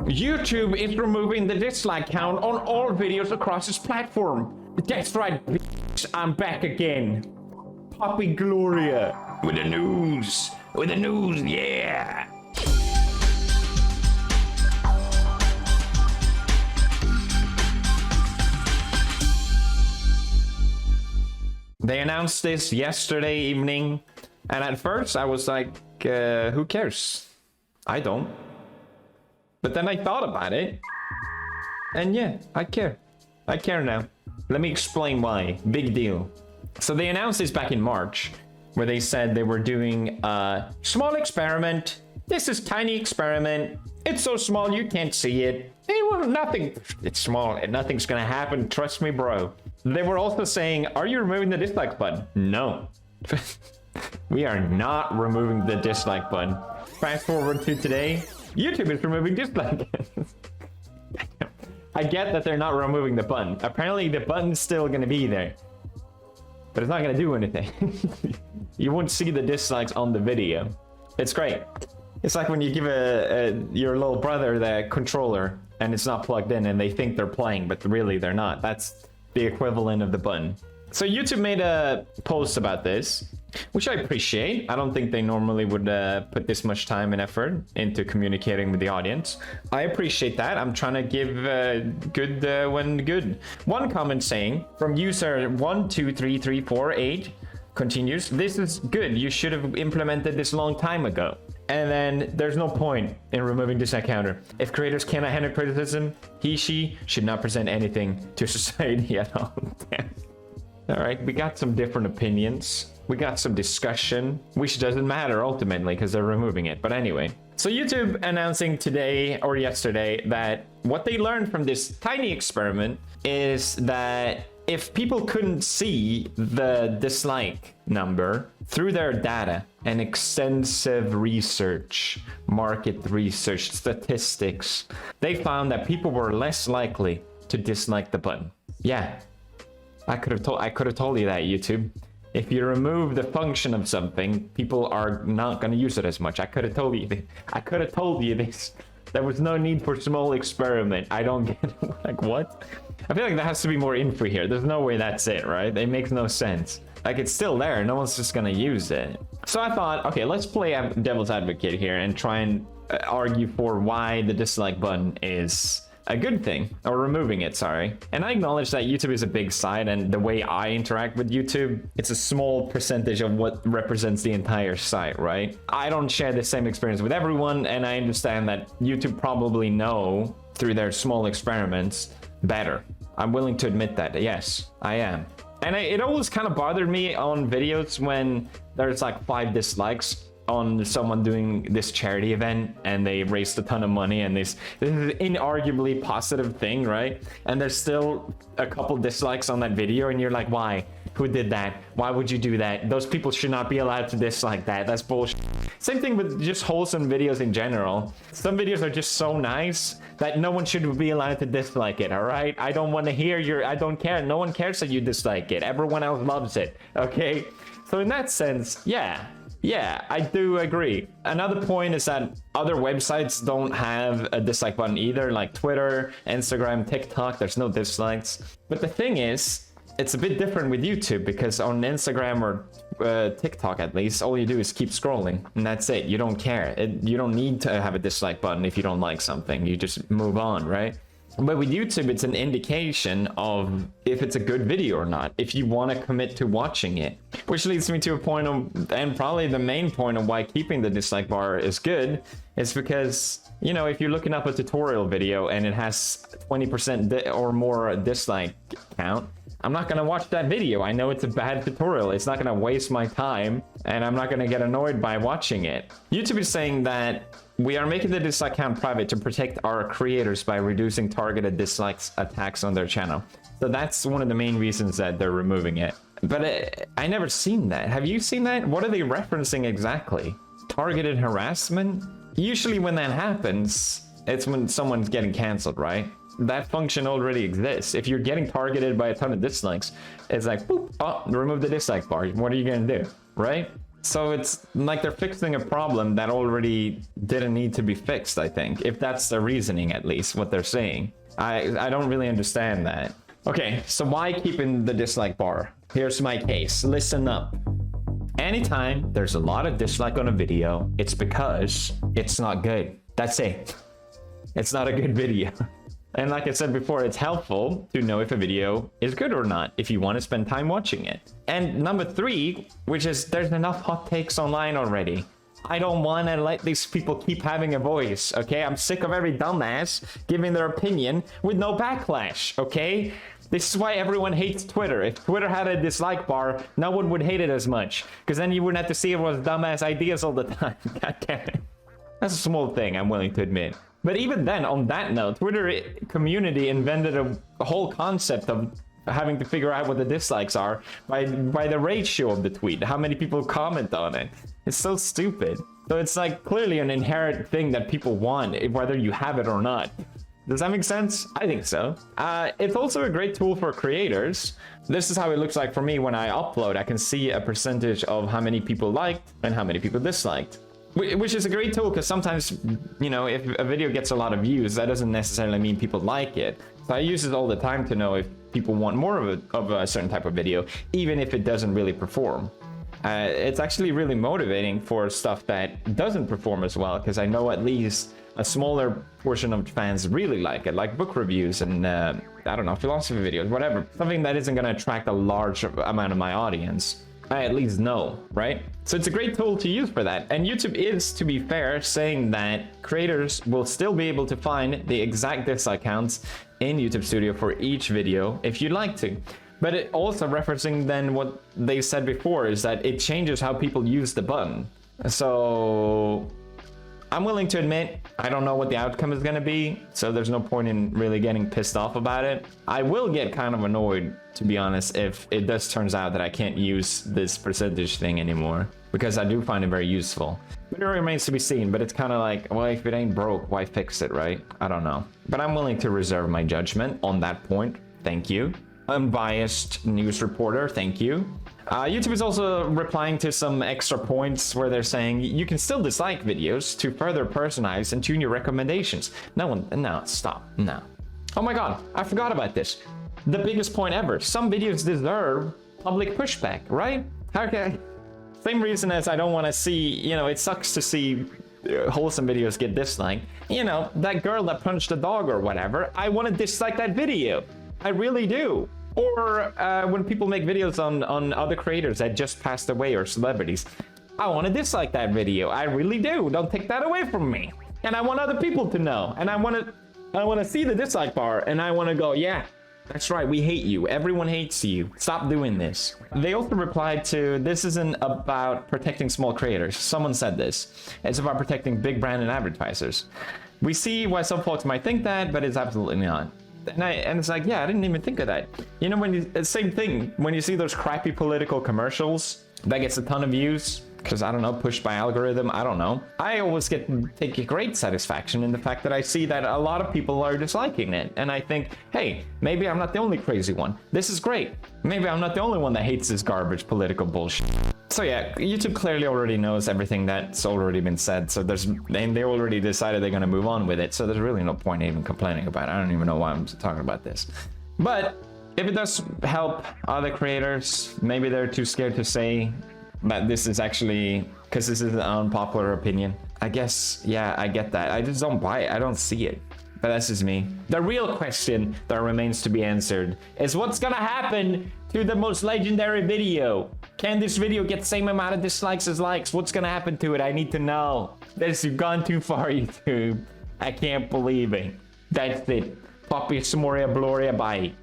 YouTube is removing the dislike count on all videos across its platform. That's right, bitch. I'm back again. Poppy Gloria. With the news. With the news, yeah. They announced this yesterday evening, and at first I was like, who cares? I don't. But then I thought about it, and yeah, I care. I care now. Let me explain why. Big deal. So they announced this back in March, where they said they were doing a small experiment. This is tiny experiment. It's so small you can't see it. Nothing. It's small and nothing's gonna happen. Trust me, bro. They were also saying, are you removing the dislike button? No. We are not removing the dislike button. Fast forward to today, YouTube is removing dislike. I get that they're not removing the button. Apparently the button's still gonna be there, but it's not gonna do anything. You won't see the dislikes on the video. It's great. It's like when you give your little brother the controller and it's not plugged in and they think they're playing, but really they're not. That's the equivalent of the button. So YouTube made a post about this, which I appreciate. I don't think they normally would put this much time and effort into communicating with the audience. I appreciate that. I'm trying to give good when good. One comment saying from user 123348 continues, this is good. You should have implemented this a long time ago. And then there's no point in removing dislike counter. If creators cannot handle criticism, she should not present anything to society at all. All right, we got some different opinions. We got some discussion, which doesn't matter ultimately because they're removing it. But anyway, so YouTube announcing today or yesterday that what they learned from this tiny experiment is that if people couldn't see the dislike number through their data and extensive research, market research, statistics, they found that people were less likely to dislike the button. Yeah, I could have told you that, YouTube. If you remove the function of something, people are not going to use it as much. I could have told you. I could have told you this. There was no need for small experiment. I don't get it. Like, what? I feel like there has to be more info here. There's no way that's it, right? It makes no sense. Like, it's still there. No one's just gonna use it. So I thought, okay, let's play devil's advocate here and try and argue for why the dislike button is a good thing, or removing it, sorry. And I acknowledge that YouTube is a big site, and the way I interact with YouTube, it's a small percentage of what represents the entire site, right? I don't share the same experience with everyone, and I understand that YouTube probably know through their small experiments better. I'm willing to admit that, yes, I am. And it always kind of bothered me on videos when there's like 5 dislikes on someone doing this charity event and they raised a ton of money, and this is an inarguably positive thing, right? And there's still a couple dislikes on that video, and you're like, why? Who did that? Why would you do that? Those people should not be allowed to dislike that. That's bullshit. Same thing with just wholesome videos in general. Some videos are just so nice that no one should be allowed to dislike it, all right? I don't want to hear I don't care. No one cares that you dislike it. Everyone else loves it, okay? So in that sense, yeah, I do agree. Another point is that other websites don't have a dislike button either, like Twitter, Instagram, TikTok, there's no dislikes. But the thing is, it's a bit different with YouTube, because on Instagram or TikTok at least, all you do is keep scrolling, and that's it. You don't care. You don't need to have a dislike button if you don't like something. You just move on, right? But with YouTube, it's an indication of if it's a good video or not, if you want to commit to watching it. Which leads me to a point of, and probably the main point of why keeping the dislike bar is good, is because, you know, if you're looking up a tutorial video and it has 20% or more dislike count, I'm not going to watch that video. I know it's a bad tutorial. It's not going to waste my time, and I'm not going to get annoyed by watching it. YouTube is saying that we are making the dislike count private to protect our creators by reducing targeted dislikes attacks on their channel. So that's one of the main reasons that they're removing it. But I never seen that. Have you seen that? What are they referencing exactly? Targeted harassment? Usually when that happens, it's when someone's getting canceled, right? That function already exists. If you're getting targeted by a ton of dislikes, it's like, boop, oh, remove the dislike bar. What are you gonna do, right? So it's like they're fixing a problem that already didn't need to be fixed, I think. If that's the reasoning, at least, what they're saying. I don't really understand that. Okay, so why keeping the dislike bar? Here's my case. Listen up. Anytime there's a lot of dislike on a video, it's because it's not good. That's it. It's not a good video. And like I said before, it's helpful to know if a video is good or not, if you want to spend time watching it. And number 3, which is there's enough hot takes online already. I don't want to let these people keep having a voice, okay? I'm sick of every dumbass giving their opinion with no backlash, okay? This is why everyone hates Twitter. If Twitter had a dislike bar, no one would hate it as much. Because then you wouldn't have to see everyone's dumbass ideas all the time. God damn it. That's a small thing, I'm willing to admit. But even then, on that note, Twitter community invented a whole concept of having to figure out what the dislikes are by the ratio of the tweet, how many people comment on it. It's so stupid. So it's like clearly an inherent thing that people want, whether you have it or not. Does that make sense? I think so. It's also a great tool for creators. This is how it looks like for me when I upload. I can see a percentage of how many people liked and how many people disliked. Which is a great tool because sometimes, you know, if a video gets a lot of views, that doesn't necessarily mean people like it. So I use it all the time to know if people want more of a certain type of video, even if it doesn't really perform. It's actually really motivating for stuff that doesn't perform as well, because I know at least a smaller portion of fans really like it, like book reviews and, I don't know, philosophy videos, whatever. Something that isn't going to attract a large amount of my audience. I at least know, right? So it's a great tool to use for that. And YouTube is, to be fair, saying that creators will still be able to find the exact dislike counts in YouTube Studio for each video if you'd like to. But it also referencing then what they said before is that it changes how people use the button. So I'm willing to admit, I don't know what the outcome is going to be, so there's no point in really getting pissed off about it. I will get kind of annoyed, to be honest, if it does turns out that I can't use this percentage thing anymore, because I do find it very useful. But it remains to be seen, but it's kind of like, well, if it ain't broke, why fix it, right? I don't know. But I'm willing to reserve my judgment on that point. Thank you. Unbiased news reporter, thank you. YouTube is also replying to some extra points where they're saying you can still dislike videos to further personalize and tune your recommendations. No, stop, no. Oh my god, I forgot about this. The biggest point ever. Some videos deserve public pushback, right? Okay. Same reason as I don't want to see, you know, it sucks to see wholesome videos get disliked. You know, that girl that punched a dog or whatever, I want to dislike that video. I really do. Or when people make videos on other creators that just passed away or celebrities, I want to dislike that video. I really do. Don't take that away from me. And I want other people to know. And I want to see the dislike bar. And I want to go, yeah, that's right. We hate you. Everyone hates you. Stop doing this. They also replied to, this isn't about protecting small creators. Someone said this. It's about protecting big brand and advertisers. We see why some folks might think that, but it's absolutely not. And it's like, yeah, I didn't even think of that. You know, same thing, when you see those crappy political commercials that gets a ton of views, because, I don't know, pushed by algorithm, I don't know. I always take a great satisfaction in the fact that I see that a lot of people are disliking it. And I think, hey, maybe I'm not the only crazy one. This is great. Maybe I'm not the only one that hates this garbage political bullshit. So yeah, YouTube clearly already knows everything that's already been said. So they already decided they're going to move on with it. So there's really no point in even complaining about it. I don't even know why I'm talking about this. But if it does help other creators, maybe they're too scared to say that this is actually, because this is an unpopular opinion. I guess, yeah, I get that. I just don't buy it. I don't see it. But that's just me. The real question that remains to be answered is what's gonna happen to the most legendary video? Can this video get the same amount of dislikes as likes? What's gonna happen to it? I need to know. You've gone too far, YouTube. I can't believe it. That's it. Papi Samoria Gloria, bye.